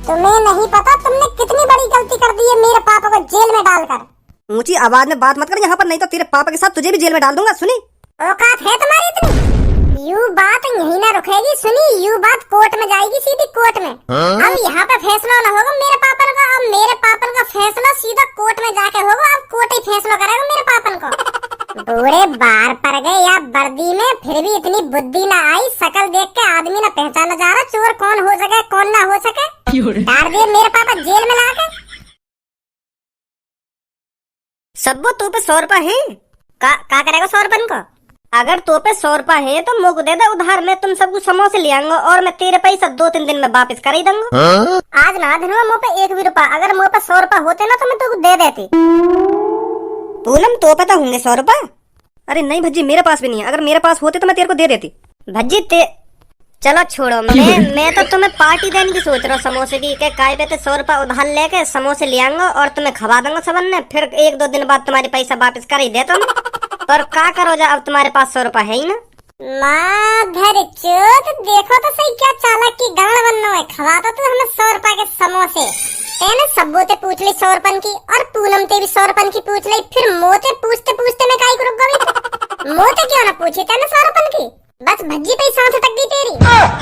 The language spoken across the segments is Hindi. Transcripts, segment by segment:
तुम्हें नहीं पता तुमने कितनी बड़ी गलती कर दी है मेरे पापा को जेल में डालकर। ऊंची आवाज में बात मत कर यहाँ पर, नहीं तो तेरे पापा के साथ तुझे भी जेल में डाल दूंगा। सुनी औकात है तुम्हारी इतनी? यू बात यही ना रुकेगी, सुनी यू बात कोर्ट में जाएगी, सीधी कोर्ट में। अब यहाँ पे फैसला ना होगा मेरे पापा का, अब मेरे पापा का फैसला सीधा कोर्ट में जाके होगा। अब कोर्ट ही फैसला करेगा मेरे पापा को। बूढ़े बाहर पड़ गए या वर्दी में, फिर भी इतनी बुद्धि ना आई। शकल देख के आदमी ना पहचाना जा रहा चोर कौन हो सके कौन ना हो सके। डाल दिए मेरे पापा जेल में लाके। सब्बो तो पे 100 रुपए है। का करेगा 100 रुपए को? अगर तो पे 100 रुपए है तो मुझे दे दे उधार, मैं तुम सबको समोसे ले आऊंगा और मैं तेरे पैसा 2-3 दिन में वापस कर ही दूंगा। आज ना धनुआ मुँह पे 1 भी रुपया, अगर मुँह पे 100 रुपए होते ना तो मैं तुमको दे देती। पूनम तो पे तो होंगे 100 रुपए। अरे नहीं भज्जी, मेरे पास भी नहीं है, अगर मेरे पास होते तो मैं तेरे को दे देती। भज्जी चलो छोड़ो, मैं तो तुम्हें पार्टी देने की सोच रहा हूँ समोसे की। काय पे 100 रुपए उधार लेके समोसे ले आऊंगा और तुम्हें खवा दूंगा सबन ने, फिर 1-2 दिन बाद तुम्हारे पैसा वापस कर ही देता हूँ। पर क्या करो जा, अब तुम्हारे पास 100 रुपए है ही ना। माधर चोद, देखो तो सही क्या चालाक की गाड़ बनना है। खवाता तू हमें 100 रुपए के समोसे। तेने सब्बो ते पूछ ली 100 रुपए की और पूनम ते भी 100 रुपए की पूछ ली, फिर मोते पूछते पूछते मैं काई को रुक गई। मोते क्यों ना पूछी तेने 100 रुपए की? बस भज्जी पैसा से तक दी तेरी।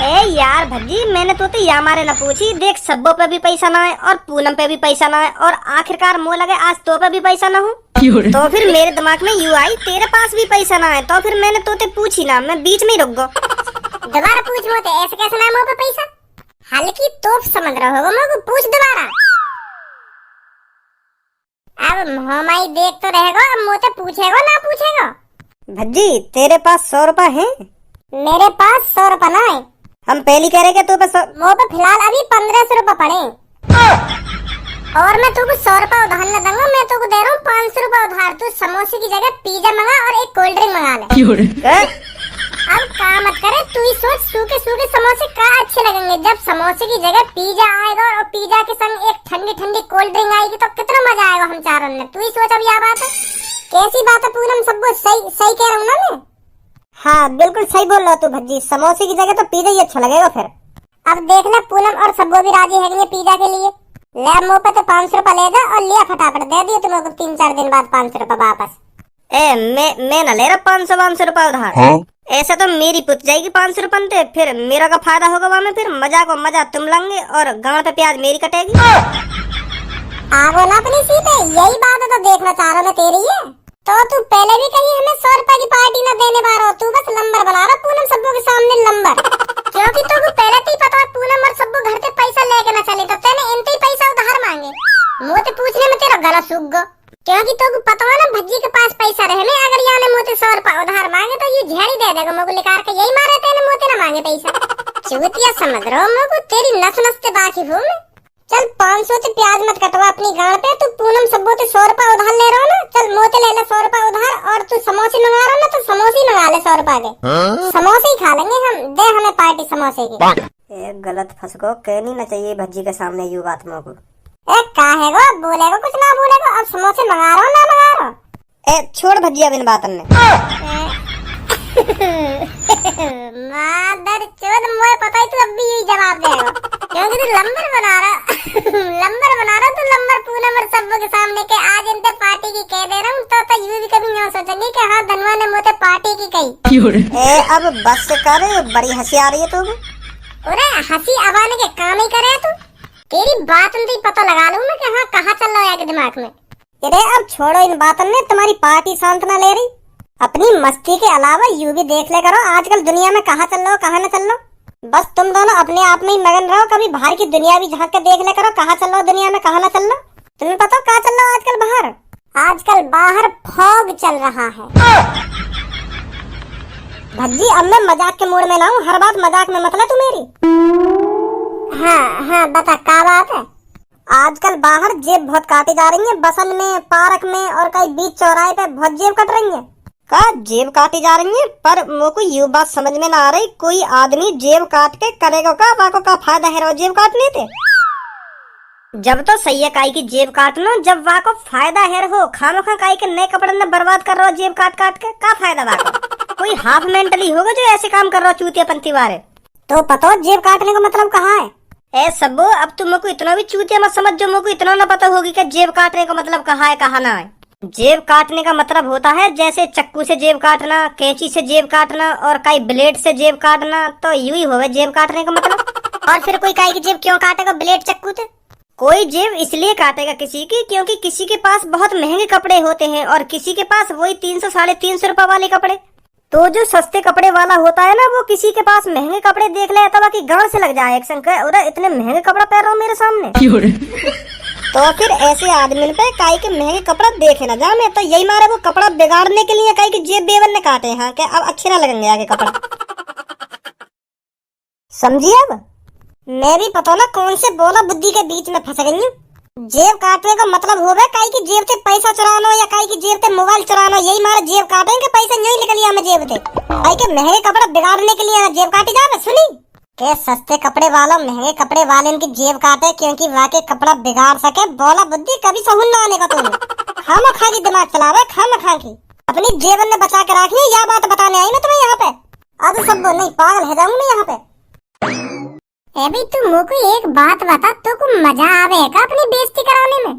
ए यार भज्जी, मैंने तो या मारे ना पूछी। देख सब्बो पे भी पैसा ना है और पूनम पे भी पैसा ना है और आखिरकार मुँह लगे आज तो पे भी पैसा ना हो। तो फिर मेरे दिमाग में यू आई तेरे पास भी पैसा ना है, तो फिर मैंने तोते पूछी ना, मैं बीच में ही रुक गो। दोबारा पूछ मोते, ऐसे कैसे ना मुँह पे पैसा? हल्की तोप समझ रहा होगा मुझे, पूछ दोबारा। अब हमारी देख तो रहेगा, अब मोते पूछेगा ना पूछेगा? भज्जी तेरे पास 100 रुपए है? मेरे पास 100 रुपए ना है। हम पहली कह रहे तो मुँह पे फिलहाल अभी 1500 रुपए पड़े और मैं तुमको 100 रुपए उधार न दूंगा। मैं तुमको दे रहा हूँ 500 रुपए उधार। तू समोसे की जगह पिज्जा मंगा और एक कोल्ड ड्रिंक मंगा ले। अब काम मत करे, तू ही सोच सूखे सूखे समोसे का अच्छे लगेंगे। जब समोसे की जगह पिज्जा आएगा और पिज्जा के संग एक ठंडी ठंडी कोल्ड ड्रिंक आएगी तो कितना मजा आएगा हम चारों ने। तू ही सोच अब यह बात है। कैसी बात है पूनम, सबको सही सही कह रहा हूँ ना मैं? हाँ बिल्कुल सही बोल रहा तू भज्जी, समोसे की जगह तो पिज्जा ही अच्छा लगेगा फिर। अब देख ले पूनम और सब्बो भी राजी है पिज्जा के लिए। ले मुँह पे तो 500 रुपए ले जा और लिया फटाफट दे दिए तुम्हें 3-4 दिन बाद 500 रुपए वापस। मैं न ले रहा 500 रुपए उधार। ऐसा तो मेरी पुत जाएगी 500 रुपए, फिर मेरा का फायदा होगा वहाँ में। फिर मजा को मजा तुम लेंगे और गाँव पे प्याज मेरी कटेगी। आगो ना अपनी सीट है, यही बात है तो देखना चाह रहा मैं तेरी है। तो तू पहले भी कहीं हमें 100 रुपए की पार्टी न देने पा रहा, तू बस नंबर बना रहा पूनम सब्बो के सामने नंबर। क्योंकि तुमको पहले तो ही पता है पूनम और सब्बो घर से पैसा लेके न चले, तो तेने इनसे ही पैसा उधार मांगे। मुझे पूछने में तेरा गला सूख गो, क्योंकि तुमको पता है ना भज्जी के पास पैसा रहे में, अगर यहाँ ने मुझे 100 रुपए उधार मांगे तो ये झेड़ी दे देगा मुझे लिकार के। यही मारे तेने मुझे न मांगे पैसा। चूतिया समझ रहा हूँ मुझे, तेरी नस नस से बाकी हूँ मैं। चल 500 से प्याज मत कटवा अपनी गाड़ पे। तू पूनम सब्बो से 100 रुपए उधार ले रहा हो ना, चल मोते ले ले 100 रुपए उधार। और तू समोसे मंगा रहा ना तो समोसे मंगा ले 100 रुपए के। समोसे ही खा लेंगे हम, दे हमें पार्टी समोसे की। एक गलत फंस गो, कहनी न चाहिए भज्जी के सामने यू बात मोको। काहेगो बोलेगो कुछ ना बोलेगो, अब समोसे मंगा रहा हो ना मंगा रहा हो? छोड़ भज्जी अब इन बातन ने। मादर चोद, मुझे पता ही तू अब भी यही जवाब देगा, क्योंकि तू लंबर बना रहा तू लंबर पूनम और सब्बो के सामने के। आज इनते पार्टी की कह दे रहा हूँ तो यू भी कभी नहीं सोचेंगे कि हाँ धनवा ने मुझे पार्टी की कही। अब बस कर, बड़ी हंसी आ रही है तुम। अरे हंसी आवाने के काम ही करे तू। तेरी बात ही पता लगा लूँ मैं कि हाँ कहाँ चल रहा है दिमाग में। अरे अब छोड़ो इन बातों ने, तुम्हारी पार्टी शांत न ले रही। अपनी मस्ती के अलावा यू भी देख ले करो आजकल दुनिया में कहाँ चल रहा हो कहाँ न चल रहा। बस तुम दोनों अपने आप में ही मगन रहो, कभी बाहर की दुनिया भी झांक के देख ले करो कहाँ चल रहा हो दुनिया में कहाँ न चल रहा। तुम्हें पता कहाँ चल रहा हो आजकल बाहर? आजकल बाहर फॉग चल रहा है। भज्जी अब मैं मजाक के मूड में ना हूँ, हर बात मजाक में मतलब तू मेरी। हाँ बता क्या बात है? आजकल बाहर जेब बहुत काटी जा रही है, बसन में, पार्क में और कई बीच चौराहे पे बहुत जेब कट रही है। का जेब काटी जा रही है? पर मुझको ये बात समझ में ना आ रही, कोई आदमी जेब काट के करेगा का, वाको का फायदा है रो जेब काटने थे। जब तो सही है काई की जेब काट लो, जब वाको फायदा है हो खामोखा काई के नए कपड़े में बर्बाद कर रहा जेब काट काट के, का फायदा वाको? कोई हाफ मेंटली होगा जो ऐसे काम कर रहा चूतिया पंथी वाले। तो पता जेब काटने का मतलब कहाँ है? ए सब्बो, अब तुम को इतना भी चूतिया मत समझ जो मुझको इतना ना पता होगी कि जेब काटने का मतलब कहाँ है कहाँ ना है। जेब काटने का मतलब होता है जैसे चक्कू से जेब काटना, कैंची से जेब काटना और कई ब्लेड से जेब काटना, तो यूं ही होवे जेब काटने का मतलब। और फिर कोई काई की जेब क्यों काटेगा ब्लेड चक्कू से? कोई जेब इसलिए काटेगा किसी की क्योंकि किसी के पास बहुत महंगे कपड़े होते हैं और किसी के पास वही 300 साढ़े 300 रुपए वाले कपड़े। तो जो सस्ते कपड़े वाला होता है ना, वो किसी के पास महंगे कपड़े देख ले तो बाकी गांड से लग जाए एक्शन का, और इतने महंगे कपड़ा पहन रहा हूँ मेरे सामने। तो फिर ऐसे आदमी पे काई के महंगे कपड़ा देखे ना जाने, तो यही मारे वो कपड़ा बिगाड़ने के लिए काई की जेब बेवन ने काटे हैं कि अब अच्छे ना लगेंगे आगे कपड़ा। समझिए? अब मैं भी पता ना कौन से बोला बुद्धि के बीच में फंस गई हूँ। जेब काटने का मतलब होगा काई की जेब से पैसा चुराना या काई की जेब से मोबाइल चुराना, यही मारे जेब काटेंगे, पैसा नहीं निकल लिया मैं जेब से। काई के महंगे कपड़ा बिगाड़ने के लिए जेब काटी जावे। सुनी के सस्ते कपड़े वाला महंगे कपड़े वाले इनकी जेब काटे क्योंकि वाके कपड़ा बिगाड़ सके। बोला बुद्धि कभी सहून ना आने का तुम। खामा खा की दिमाग चलावे, खामा खा की अपनी जेबन में बचा के रखनी, यह बात बताने आई मैं तुम्हें यहाँ पे। अब सब नहीं पागल है जाऊंगी मैं यहाँ पे। अभी तू मुझको एक बात बता, तो को मजा आवेगा अपनी बेइज्जती कराने में?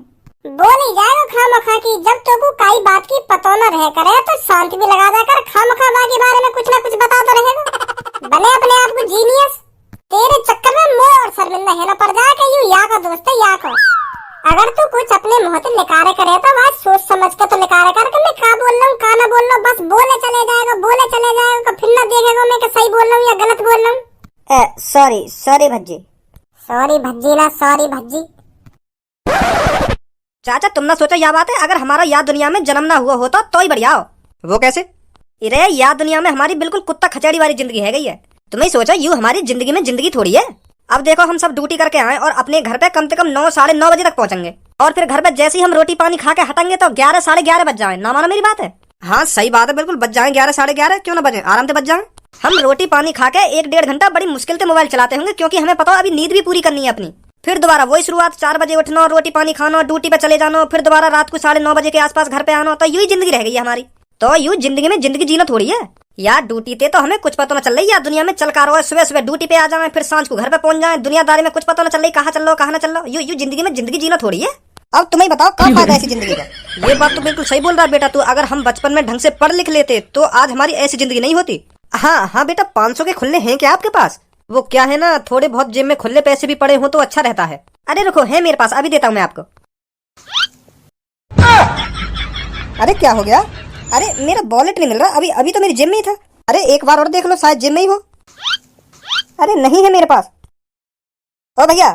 बोल ही जाएगा खामखा की, जब तो को काई बात की पता न रह करे तो शांति भी लगा जाकर खामखा के बारे में कुछ ना कुछ बताता रहेगा। बने अपने आप को जीनियस। तेरे चक्कर में मोह और शर्मिंदा है ना पड़ जाए कि यूं या का दोस्त है या को। अगर तू कुछ अपने मुंह से निकारे करे तो बात सोच समझ के तो निकारे कर मैं क्या बोल रहा हूँ क्या ना बोल रहा हूँ, बस बोले चले जाएगा फिर ना देखेगा मैं कि सही बोल रहा हूँ या गलत बोल रहा हूँ। सॉरी भज्जी। सॉरी भज्जी ना सॉरी भज्जी। चाचा तुम ना सोचो यह बात है, अगर हमारा याद दुनिया में जन्म ना हुआ होता तो ही बढ़िया हो। वो कैसे? इरे याद दुनिया में हमारी बिल्कुल कुत्ता खचेड़ी वाली जिंदगी है गई है। तुम्हें सोचा यूं हमारी जिंदगी में जिंदगी थोड़ी है। अब देखो हम सब ड्यूटी करके आए और अपने घर पे कम से कम 9 साढ़े 9 बजे तक पहुंचेंगे और फिर घर पे जैसे ही हम रोटी पानी खा के हटेंगे तो 11 साढ़े 11 बज जाए। ना मानो मेरी बात है? हाँ सही बात है, बिल्कुल बज जाए 11 साढ़े 11, क्यों ना बजे, आराम से बज जाए। हम रोटी पानी खा के 1-1.5 घंटा बड़ी मुश्किल से मोबाइल चलाते होंगे क्योंकि हमें पता है अभी नींद भी पूरी करनी है अपनी। फिर दोबारा वही शुरुआत, 4 बजे उठना, रोटी पानी खाना, ड्यूटी पे चले जाना, फिर दोबारा रात को 9:30 बजे के आसपास घर पे आना। तो यूं ही जिंदगी रह गई है हमारी। तो यूं जिंदगी में जिंदगी जीना थोड़ी है यार। ड्यूटी पे तो हमें कुछ पता न चल रही यार, दुनिया में चल का रहा है। सुबह सुबह ड्यूटी पे आ जाए, फिर सांझ को घर पे पहुंच जाए, दुनियादारी में कुछ पता न चल रही कहाँ चल रहा कहाँ न चल रहा। यूं जिंदगी में जिंदगी जीना थोड़ी है। अब तुम्हें बताओ क्या फायदा ऐसी जिंदगी का? ये बात तो बिल्कुल सही बोल रहा है बेटा तू। अगर हम बचपन में ढंग से पढ़ लिख लेते तो आज हमारी ऐसी जिंदगी नहीं होती। हाँ बेटा, 500 के खुले हैं क्या आपके पास? वो क्या है ना, थोड़े बहुत जेब में खुले पैसे भी पड़े हो तो अच्छा रहता है। अरे रुको, है मेरे पास, अभी देता हूँ मैं आपको। अरे क्या हो गया? अरे मेरा वॉलेट नहीं मिल रहा, अभी तो मेरी जेब में ही था। अरे एक बार और देख लो, शायद जेब में ही हो। अरे नहीं है मेरे पास। ओ भैया,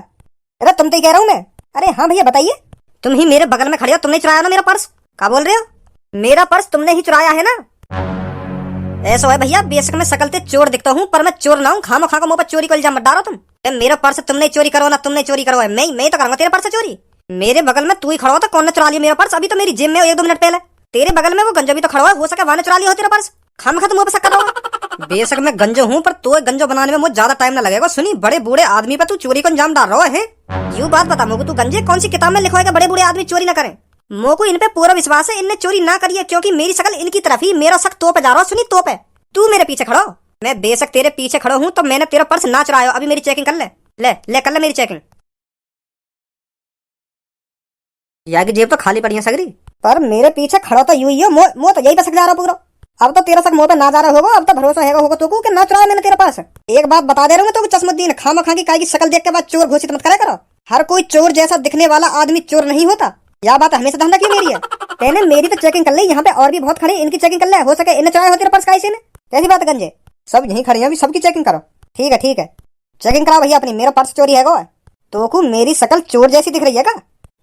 अरे तुम तो ही कह रहा हूँ मैं। अरे हाँ भैया बताइए। तुम ही मेरे बगल में खड़े हो, तुमने चुराया ना मेरा पर्स? क्या बोल रहे हो? मेरा पर्स तुमने ही चुराया है ना? ऐसा है भैया, बेशक मैं शकल चोर दिखता हूँ पर मैं चोर ना हूँ। खामा खा का मुंह पर चोरी को इल्जाम मत डालो तुम। मेरा पर्स तुमने चोरी करो ना तुमने चोरी करो है, मैं तो करूंगा तेरे पर्स चोरी। मेरे बगल में तू ही खड़ा हो तो कौन ने चुरा लिया मेरा पर्स? अभी तो मेरी जेब में 1-2 मिनट पहले। तेरे बगल में वो गंजो भी तो खड़ा हो सके वहां चुरा लिया हो तेरा पर्स। खामा खा तुम मुंह पर शक कर रहा हो। बेशक मैं गंजो हूँ पर तो गंजो बनाने में मुझे ज्यादा टाइम ना लगेगा। सुनी, बड़े बूढ़े आदमी पे तू चोरी को अंजाम डाल रहा है। यूं बात बता मोको, तू गंजे कौन सी किताब में लिखा है बड़े बूढ़े आदमी चोरी ना करें? मोको इन पे पूरा विश्वास है, इनने चोरी ना करी है क्योंकि मेरी शकल इनकी तरफ ही, मेरा शक तो पे जा रहा हो। सुनी तो पे तू मेरे पीछे खड़ो, मैं बेशक तेरे पीछे खड़ा हूँ तो मैंने तेरा पर्स ना चुराया। अभी मेरी चेकिंग कर ले कर ले मेरी चेकिंग। यार की जेब तो खाली पड़ी है सगरी, पर मेरे पीछे खड़ा तो यूं ही हो। मुंह तो यही पे शक जा रहा पूरा। अब तो तेरा शक मुंह पे ना जा रहा होगा, अब तो भरोसा होगा तो कि ना चुराया मैंने तेरे पास। एक बात बता दे रहा हूँ तो चश्मुद्दीन, खामा खा की शक्ल देख के बाद चोर घोषित मत करे करो। हर कोई चोर जैसा दिखने वाला आदमी चोर नहीं होता। यह बात हमेशा ध्यान रखिए मेरी है। पहले मेरी तो चेकिंग कर ले, यहाँ पे और भी बहुत खड़े, इनकी चेकिंग कर ले। हो सके इन्हें चुराया हो तेरे पर्स कैसे ने? कैसी बात है गंजे? सब यहीं खड़े हैं, अभी सबकी चेकिंग करो। ठीक है चेकिंग कराओ भैया अपनी। मेरा पर्स चोरी है गो। तो को मेरी शक्ल चोर जैसी दिख रही है का?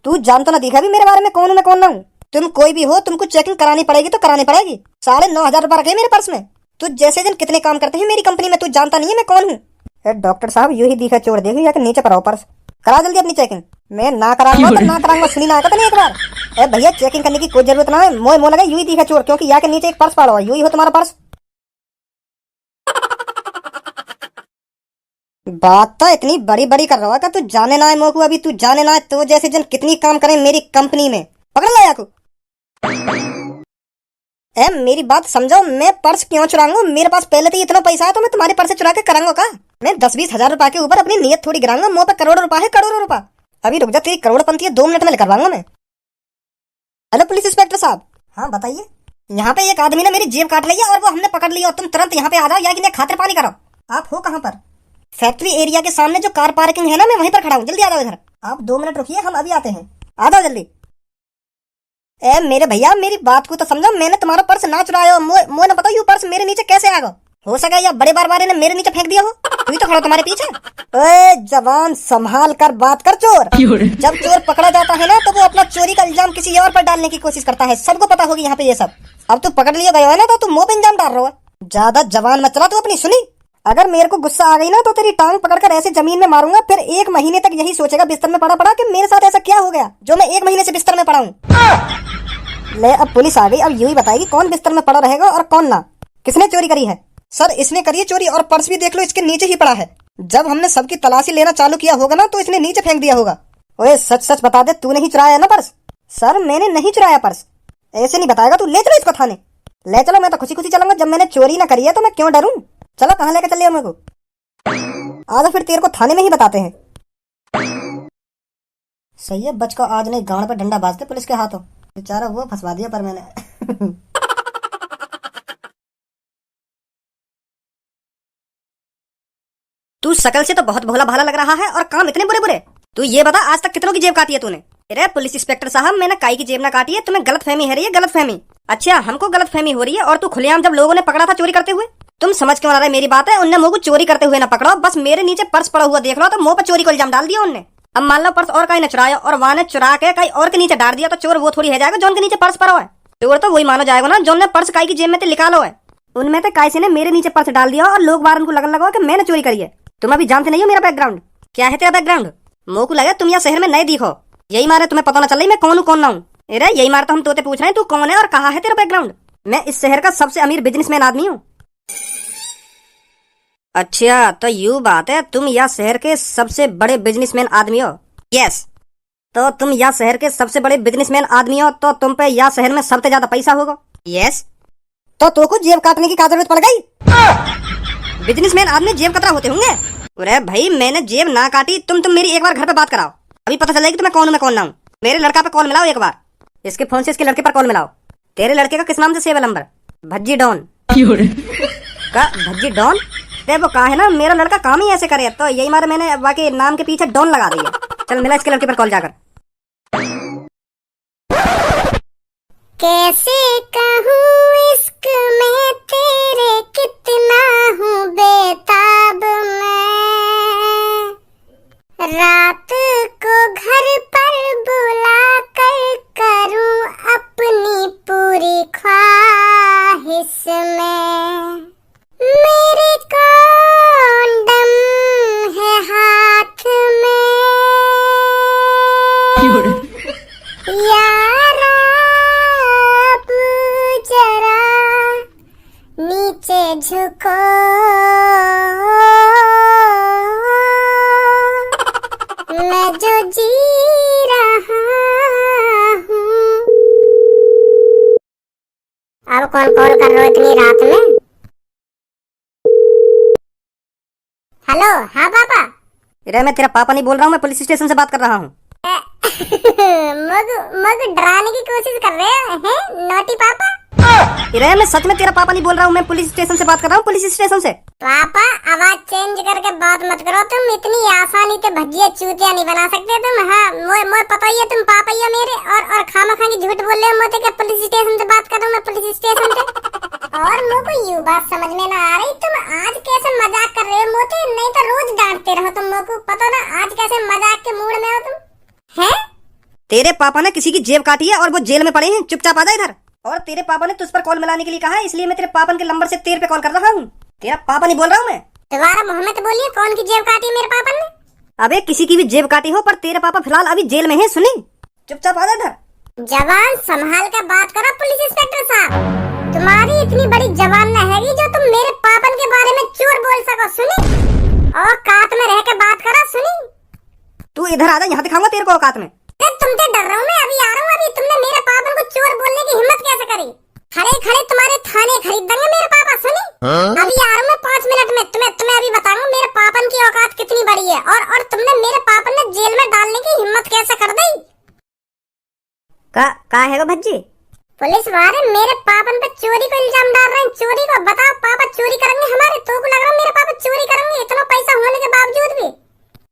तू जान तो ना दिखा भी मेरे बारे में कौन हूं मैं कौन ना हूँ। तुम कोई भी हो, तुमको चेकिंग करानी पड़ेगी तो करानी पड़ेगी। 9,500 रुपए रखे मेरे पर्स में। तू जैसे जन कितने काम करते हैं मेरी कंपनी में, तू जानता नहीं है मैं कौन हूँ। डॉक्टर साहब यू ही दिखा चोर, देखो या नीचे पर पर्स। करा जल्दी अपनी चेकिंग। मैं ना कराऊंगा तो ना कराऊंगा, सुनी ना आएगा एक बार। भैया चेकिंग करने की कोई जरूरत ना है, मोह लगा यूं ही दिखा चोर क्योंकि यहाँ के नीचे एक पर्स पड़ा हुआ, यूं ही हो तुम्हारा पर्स। बात तो इतनी बड़ी बड़ी कर रहा है तू जाने ना है मोकू, अभी तू जाने ना है तो जैसे जन कितनी काम करें मेरी कंपनी में। पकड़ ला याकू। मेरी बात समझो, मैं पर्स क्यों चुराऊंगा? मेरे पास पहले तो इतना पैसा है तो मैं तुम्हारे पर्स से चुरा के कराऊंगा का? मैं 10-20 हजार रुपए के ऊपर अपनी नीयत थोड़ी गिराऊंगा। मुंह पे करोड़ों रुपए है, करोड़ों रुपए। अभी रुक जा, तेरी करोड़पंती है 2 मिनट में करवाऊंगा मैं। हेलो पुलिस इंस्पेक्टर साहब। हाँ बताइए। यहाँ पे एक आदमी ने मेरी जेब काट ली है और वो हमने पकड़ लिया, और तुम तुरंत यहाँ पे आ जाओ या कि खातिर पानी करो। आप हो कहाँ पर? फैक्ट्री एरिया के सामने जो कार पार्किंग है ना, मैं वहीं पर खड़ा हूँ। जल्दी आ जाओ इधर। आप 2 मिनट रुकिए, हम अभी आते हैं। आ जाओ जल्दी। ए मेरे भैया, मेरी बात को तो समझो। मैंने तुम्हारा पर्स ना चुराया। मुझे ना बताओ, यू पर्स मेरे नीचे कैसे आ गया? हो सका या बड़े बारबारे ने मेरे नीचे फेंक दिया हो। तू तो खड़ा तुम्हारे पीछे। ओए जवान, संभाल कर बात कर चोर। जब चोर पकड़ा जाता है ना, तो वो अपना चोरी का इल्जाम किसी और पर डालने की कोशिश करता है। सबको पता होगी यहाँ पे ये सब। अब तू पकड़ लिया गया है ना, तो तू मुंह पे इल्जाम डाल रहा है। ज्यादा जवान मत चला तू अपनी, सुनी? अगर मेरे को गुस्सा आ गई ना, तो तेरी टांग पकड़कर ऐसे जमीन में मारूंगा। फिर 1 महीने तक यही सोचेगा बिस्तर में पड़ा पड़ा कि मेरे साथ ऐसा क्या हो गया जो मैं 1 महीने से बिस्तर में पड़ा हूँ। ले, अब पुलिस आ गई। अब यूं ही बताएगी कौन बिस्तर में पड़ा रहेगा और कौन ना। किसने चोरी करी है? सर इसने करी है चोरी, और पर्स भी देख लो, इसके नीचे ही पड़ा है। जब हमने सबकी तलाशी लेना चालू किया होगा ना, तो इसने नीचे फेंक दिया होगा। ओए सच सच बता दे, तूने ही चुराया ना पर्स? सर मैंने नहीं चुराया पर्स। ऐसे नहीं बताएगा तू। ले चलो इसको थाने। ले चलो, मैं तो खुशी खुशी चलूंगा। जब मैंने चोरी ना करी है तो मैं क्यों डरूं? चलो कहाँ लेकर चलिए मेरे को। आजा फिर तेरे को थाने में ही बताते हैं। सही है, बच को आज नहीं गांड पर डंडा बाजते पुलिस के हाथों। बेचारा वो फंसवा दिया पर मैंने। तू शकल से तो बहुत भोला भाला लग रहा है, और काम इतने बुरे बुरे। तू ये बता, आज तक कितनों की जेब काटी है तूने? अरे पुलिस इंस्पेक्टर साहब, मैंने काई की जेब ना काटी है। तुम्हें गलतफहमी है रही है, गलतफहमी। अच्छा, हमको गलतफहमी हो रही है, और तू खुलेआम जब लोगों ने पकड़ा था चोरी करते हुए। तुम समझ क्यों आ रहा है मेरी बात है? उनने मुझे चोरी करते हुए ना पकड़ो, बस मेरे नीचे पर्स पड़ा हुआ देख लो तो मुंह पर चोरी को इल्जाम डाल दिया उनने। अब मान लो पर्स और कहीं ने चुराया, और वहां ने चुरा के कहीं और के नीचे डाल दिया, तो चोर वो थोड़ी है जाएगा जो उनके नीचे पर्स पड़ा है। चोर तो वही मानो जाएगा ना जो ने पर्स काई की जेब में से निकालो है। उनमें तो काई ने मेरे नीचे पर्स डाल दिया, और लोग बाहर उनको लगन लगा कि मैंने चोरी करी है। तुम अभी जानते नहीं हो मेरा बैकग्राउंड क्या है। तेरा बैकग्राउंड मोह को लगा तुम यहाँ शहर में नहीं दिखो, यही मारे तुम्हें पता ना चल रही मैं कौन हूँ कौन ना हूँ। अरे यही मारे तो हम तोते पूछ रहे हैं तू कौन है और कहाँ है तेरा बैकग्राउंड। मैं इस शहर का सबसे अमीर बिजनेसमैन आदमी हूँ। अच्छा तो यू बात है, तुम यह शहर के सबसे बड़े बिजनेसमैन आदमी हो? यस। तो तुम यह शहर के सबसे बड़े बिजनेसमैन आदमी हो, तो तुम पे यह शहर में सबसे ज्यादा पैसा होगा? यस। तो को जेब काटने की क्या जरूरत पड़ गई? बिजनेसमैन आदमी जेब कतरा होते होंगे। अरे भाई मैंने जेब ना काटी। तुम मेरी एक बार घर पे बात कराओ, अभी पता चलेगी तुम्हें कौन हूँ मैं कौन ना हूँ। मेरे लड़का पे कॉल मिलाओ एक बार, इसके फोन से इसके लड़के पर कॉल मिलाओ। तेरे लड़के का किस नाम से सेव है नंबर? भज्जी डॉन का? भज्जी डॉन? ते वो कहा है ना मेरा लड़का काम ही ऐसे करे, तो यही मारे मैंने बाकी नाम के पीछे डॉन लगा दी है। चल मिला इसके लड़के पर कॉल जाकर। कैसे कहूँ इश्क में तेरे कितना हूँ बेताब मैं, रात को घर पर बुला कर करूँ अपनी पूरी ख्वाहिश में। मेरे कॉन्डम है हाथ में, यारा अब जरा नीचे झुको, मैं जो जी रहा हूँ। अब कौन कॉल कर रहा हो इतनी रात में? हेलो, हाँ पापा। अरे मैं तेरा पापा नहीं बोल रहा हूँ, मैं पुलिस स्टेशन से बात कर रहा हूँ। मग डराने की कोशिश कर रहे हैं नोटी पापा। अरे मैं सच में तेरा पापा नहीं बोल रहा हूँ, मैं पुलिस स्टेशन से बात कर रहा हूँ, पुलिस स्टेशन से। पापा आवाज चेंज करके बात मत करो, तुम इतनी आसानी से भजिया चूतिया नहीं बना सकते तुम। हाँ मोए पता ही है तुम पापा ही हो मेरे, और खामा की झूठ बोल रहे हो मोते के पुलिस स्टेशन से बात कर रहा हूँ मैं, पुलिस स्टेशन से। और मुझको यू बात समझ में ना आ रही, तुम आज कैसे मजाक कर रहे हो मोते? नहीं तो रोज डांटते रहो तुम मुझको, पता ना आज कैसे मजाक के मूड में हो तुम। हैं? तेरे पापा ने किसी की जेब काटी है और वो जेल में पड़े हैं, चुपचाप आ जा इधर। और तेरे पापा ने तुझ पर कॉल मिलाने के लिए कहा है, इसलिए मैं तेरे पापा के नंबर से तेरे पे कॉल कर रहा हूँ। तेरा पापा नहीं बोल रहा हूँ मैं। दोबारा मोहम्मद बोलिए, कौन की जेब काटी मेरे पापा ने? अबे किसी की भी जेब काटी हो, पर तेरे पापा फिलहाल अभी जेल में है। सुनी, चुपचाप आ जा इधर। जवान संभाल कर बात करो पुलिस इंस्पेक्टर साहब, तुम्हारी इतनी बड़ी जवान न है जो तुम मेरे पापन के बारे में चोर बोल सको। सुनी, और कात में रह के बात करो। सुनी, तू इधर आ जा, यहाँ दिखाऊंगा तेरे को औकात में। तुमसे डर रहा हूँ मैं, अभी आ रहा हूँ। अभी तुमने मेरे पापन को चोर बोलने की हिम्मत कैसे करी? खड़े खड़े तुम्हारे थाने खरीद देंगे मेरे पापा। सुनी, अभी आ रहा हूँ मैं 5 मिनट में, तुम्हें अभी बताऊंगा मेरे पापा है। और तुमने मेरे पापा ने जेल में डालने की हिम्मत कैसे कर दी? का है भज्जी? पुलिस वाले मेरे पापन पे चोरी को इल्जाम डाल रहे हैं। चोरी को बताओ, पापा चोरी करेंगे हमारे? तो को लग रहा है मेरे पापा चोरी करेंगे इतना पैसा होने के बावजूद भी?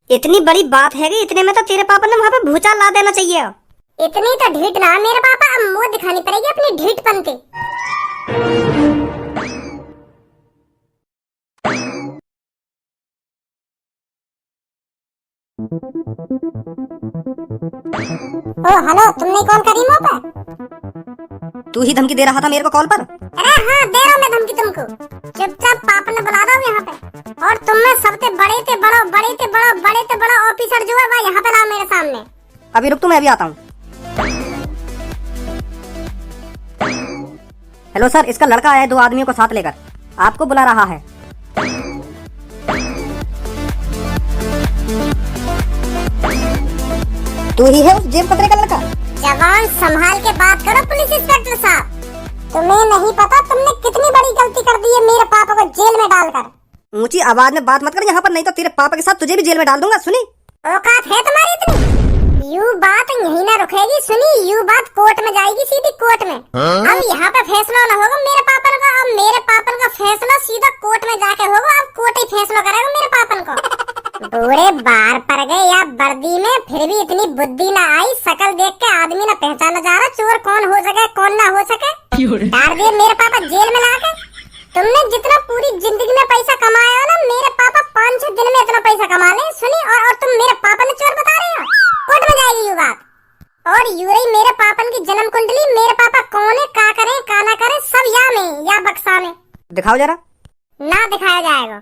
इतनी बड़ी बात है कि इतने में तो तेरे पापा ने वहाँ पे भूचाल ला देना चाहिए। इतनी तो ढीठ ना मेरे पापा, अब मुंह दिखानी पड़ेगी अपनी ढीठ बनती। ओ हेलो, तुमने कॉल करी मुझ पे? तू ही धमकी दे रहा था मेरे को कॉल पर? अरे हाँ, दे रहा हूँ मैं धमकी तुमको। चुपचाप पापा ने बुला रहा हूँ यहाँ पे। और तुम में सबसे बड़े बड़ा ऑफिसर जो है वह यहाँ पे लाओ मेरे सामने। अभी रुक, तू मैं अभी आता हूँ। हेलो सर, इसका लड़का है 2 आदमियों को साथ लेकर, आपको बुला रहा है। तू ही है उस जेब कतरे का लड़का? जवान संभाल के बात करो पुलिस इंस्पेक्टर साहब। तुम्हें नहीं पता तुमने कितनी बड़ी गलती कर दी है मेरे पापा को जेल में डालकर। ऊंची आवाज में बात मत कर यहाँ पर, नहीं तो तेरे पापा के साथ तुझे भी जेल में डाल दूंगा। सुनी? औकात है तुम्हारी इतनी? यू बात यही ना रुकेगी, सुनी, यू बात कोर्ट में जाएगी, सीधी कोर्ट में। अब यहाँ पे फैसला ना होगा मेरे पापन का, अब मेरे पापन का फैसला सीधा कोर्ट में जाके होगा। अब कोर्ट ही फैसला करेगा मेरे पापन को। बूढ़े बाहर पड़ गए या वर्दी में, फिर भी इतनी बुद्धि ना आई। शकल देख के आदमी ना पहचाना जा रहा चोर कौन हो सके कौन ना हो सके। डाल दिए मेरे पापा जेल में लाके। तुमने जितना पूरी जिंदगी में पैसा कमाया हो ना, मेरे पापा 5-6 दिन में इतना पैसा कमा ले। सुनी, और तुम मेरे पापा ने चोर बता रहे हो? कोर्ट में जाएगी ये बात। और यू रही मेरे पापन की जन्म कुंडली, मेरे पापा कौन है, का करे का ना करे, सब या में या बक्सा में। दिखाओ जरा। ना दिखाया जाएगा।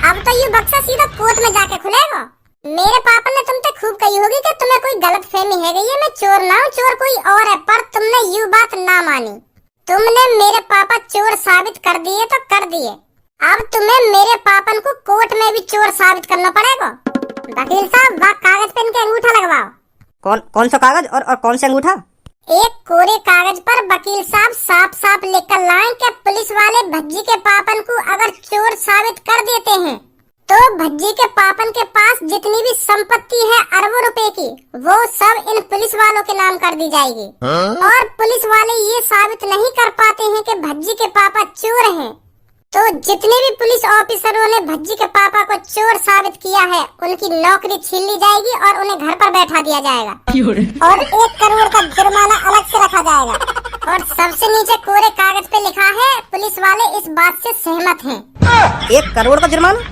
अब तो ये बक्सा सीधा कोर्ट में जाके खुलेगा। मेरे पापा ने तुमसे खूब कही होगी कि तुम्हें कोई गलत फहमी है गई है, मैं चोर ना हूँ, चोर कोई और है। पर तुमने यू बात ना मानी। तुमने मेरे पापा चोर साबित कर दिए तो कर दिए। अब तुम्हें मेरे पापन को कोर्ट में भी चोर साबित करना पड़ेगा। वकील साहब, वह कागज पेन के अंगूठा लगवाओ। कौन सा कागज और कौन से अंगूठा? एक कोरे कागज पर वकील साहब साफ लिखकर लाएं कि पुलिस वाले भज्जी के पापन को अगर चोर साबित कर देते हैं तो भज्जी के पापन के पास जितनी भी संपत्ति है अरबों रुपए की, वो सब इन पुलिस वालों के नाम कर दी जाएगी। और पुलिस वाले ये साबित नहीं कर पाते हैं कि भज्जी के पापा चोर हैं, तो जितने भी पुलिस ऑफिसरों ने भज्जी के पापा को चोर साबित किया है उनकी नौकरी छीन ली जाएगी और उन्हें घर पर बैठा दिया जाएगा। और 1 करोड़ का जुर्माना अलग से रखा जाएगा। और सबसे नीचे कोरे कागज पे लिखा है, पुलिस वाले इस बात से सहमत हैं। 1 करोड़ का जुर्माना?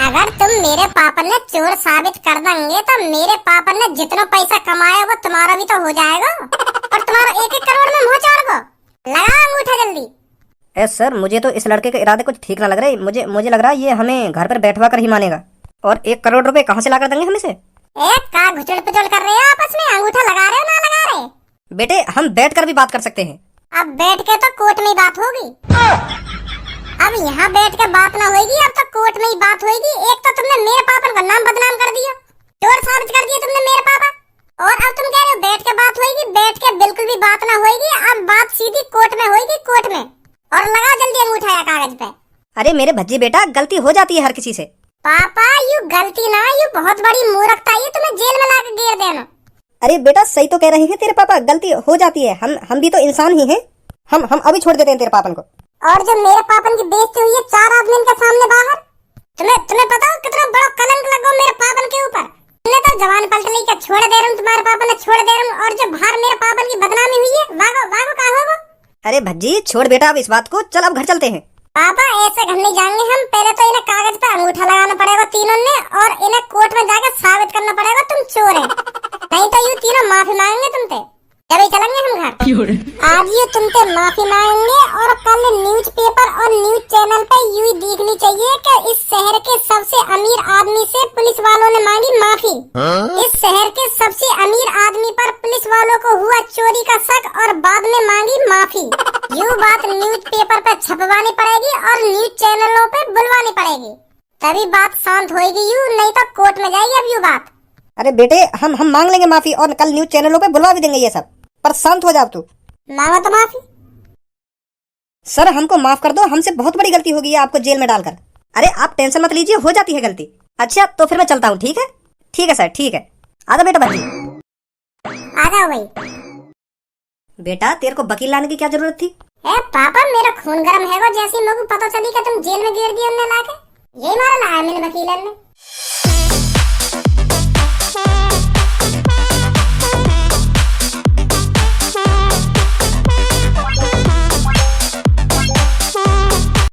अगर तुम मेरे पापा ने चोर साबित कर देंगे तो मेरे पापा ने जितना पैसा कमाया वो तुम्हारा भी तो हो जाएगा। और तुम्हारा 1-1 करोड़ में मुँह चोर को लगा अंगूठा जल्दी। सर, मुझे तो इस लड़के के इरादे कुछ ठीक ना लग रहे। मुझे लग रहा है ये हमें घर पर बैठवा कर ही मानेगा। और 1 करोड़ रुपए कहाँ से ला कर देंगे हमें से? एक का घुचड़ पुचड़ कर रहे हो आपस में, अंगूठा लगा रहे हो ना लगा रहे? बेटे, हम बैठ कर भी बात कर सकते हैं। अब बैठ के तो कोर्ट में बात होगी। अब यहाँ बैठ के बात ना होगी, अब तो कोर्ट में ही बात होगी। एक तो तुमने मेरे पापा का नाम बदनाम कर दिया, चोर साबित कर दिया तुमने मेरे पापा। और अब तुम कह रहे हो बैठ के बात होगी। बैठ के बिल्कुल भी बात ना होगी, अब बात सीधी कोर्ट में होगी, कोर्ट में। और लगाओ जल्दी अंगूठा या कागज पे। अरे मेरे भज्जी बेटा, गलती हो जाती है हर किसी से। पापा, यू गलती ना, यू बहुत बड़ी मूर्खता है, तुम्हें जेल में लाकर गिर देना। अरे बेटा, सही तो कह रहे हैं तेरे पापा, गलती हो जाती है। हम भी तो इंसान ही हैं। हम अभी छोड़ देते हैं तेरे पापन को। और जो मेरे पापन की बेइज्जती हुई है 4 आदमी के सामने बाहर, तुम्हें पता हो कितना बड़ा कलंक लगा मेरे पापन के ऊपर। तुमने तो जवान पलट ली क्या, छोड़ दे रहा हूँ तुम्हारे पापा ने, छोड़ दे रहा हूँ। और जो बाहर मेरे पापन की बदनामी हुई है, वागो कहाँ होगा? अरे भज्जी, छोड़ बेटा अब इस बात को, चल अब घर चलते हैं। पापा, ऐसे घर नहीं जाएंगे हम। पहले तो इन्हें कागज पे अंगूठा लगाना पड़ेगा तीनों ने, और इन्हें कोर्ट में जाकर साबित करना पड़ेगा तुम चोर है। नहीं तो ये तीनों माफी मांगेंगे तुमसे, तभी चलेंगे हम घर। आज ये तुमसे माफी मांगेंगे और कल न्यूज़पेपर और न्यूज चैनल पे यूं दिखनी चाहिए कि इस शहर के सबसे अमीर आदमी से पुलिस वालों ने मांगी माफी। इस शहर के सबसे अमीर आदमी पर पुलिस वालों को हुआ चोरी का शक और बाद में मांगी माफी। यूं बात न्यूज़पेपर पे छपवानी पड़ेगी और न्यूज चैनलों पे बुलवानी पड़ेगी, तभी बात शांत होगी। यूं नहीं तो कोर्ट में जाएगी अब यूं बात। अरे बेटे, हम मांग लेंगे माफी और कल न्यूज चैनलों पे बुलवा भी देंगे ये सब, पर शांत हो जाओ तू। मांगो तो माफी। सर, हमको माफ कर दो, हमसे बहुत बड़ी गलती हो गई है आपको जेल में डालकर। अरे आप टेंशन मत लीजिए, हो जाती है गलती। अच्छा तो फिर मैं चलता हूँ। ठीक है, ठीक है सर, ठीक है। आ जा बेटा भज्जी। आ जाओ भाई। बेटा तेरे को वकील लाने की क्या जरूरत थी? ए पापा मेरा खून गर्म है वो, जैसे ही मेरे को पता चली कि तुम जेल में गिर दिए उनने लाके, यही मारा लाया मैंने वकीलन ने।